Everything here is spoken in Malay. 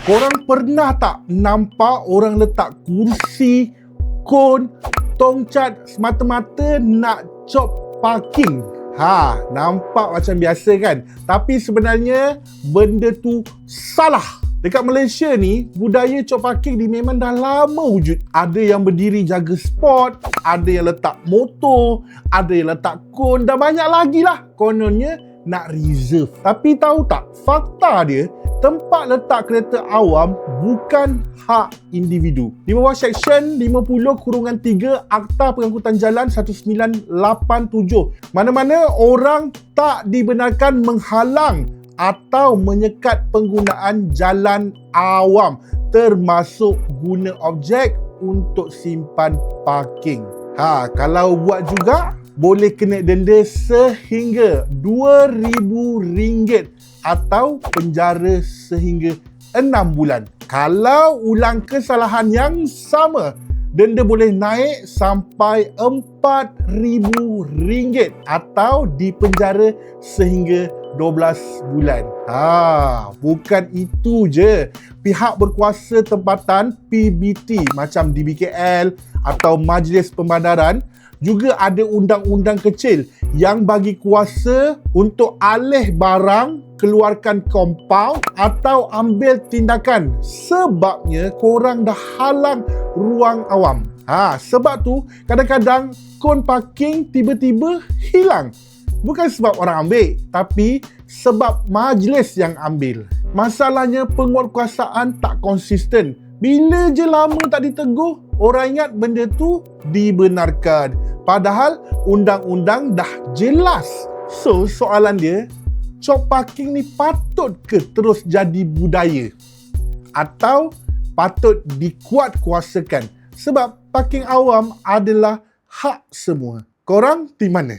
Korang pernah tak nampak orang letak kursi, kon, tongcat semata-mata nak cop parking? Nampak macam biasa kan? Tapi sebenarnya benda tu salah. Dekat Malaysia ni, budaya cop parking ni memang dah lama wujud. Ada yang berdiri jaga spot, ada yang letak motor, ada yang letak kon, dan banyak lagi lah. Kononnya nak reserve. Tapi tahu tak, fakta dia, tempat letak kereta awam bukan hak individu. Di bawah Seksyen 50/3 Akta Pengangkutan Jalan 1987, mana-mana orang tak dibenarkan menghalang atau menyekat penggunaan jalan awam, termasuk guna objek untuk simpan parking. Kalau buat juga, boleh kena denda sehingga RM2,000 atau penjara sehingga 6 bulan. Kalau ulang kesalahan yang sama, denda boleh naik sampai RM4,000 atau dipenjara sehingga 12 bulan. Bukan itu je. Pihak berkuasa tempatan PBT macam DBKL atau Majlis Pembandaran juga ada undang-undang kecil yang bagi kuasa untuk alih barang, keluarkan kompaun atau ambil tindakan sebabnya korang dah halang ruang awam. Sebab tu kadang-kadang kon parking tiba-tiba hilang. Bukan sebab orang ambil, tapi sebab majlis yang ambil. Masalahnya penguatkuasaan tak konsisten. Bila je lama tak ditegur, orang ingat benda tu dibenarkan. Padahal undang-undang dah jelas. So, soalan dia, cop parking ni patut ke terus jadi budaya? Atau patut dikuatkuasakan? Sebab parking awam adalah hak semua. Korang di mana?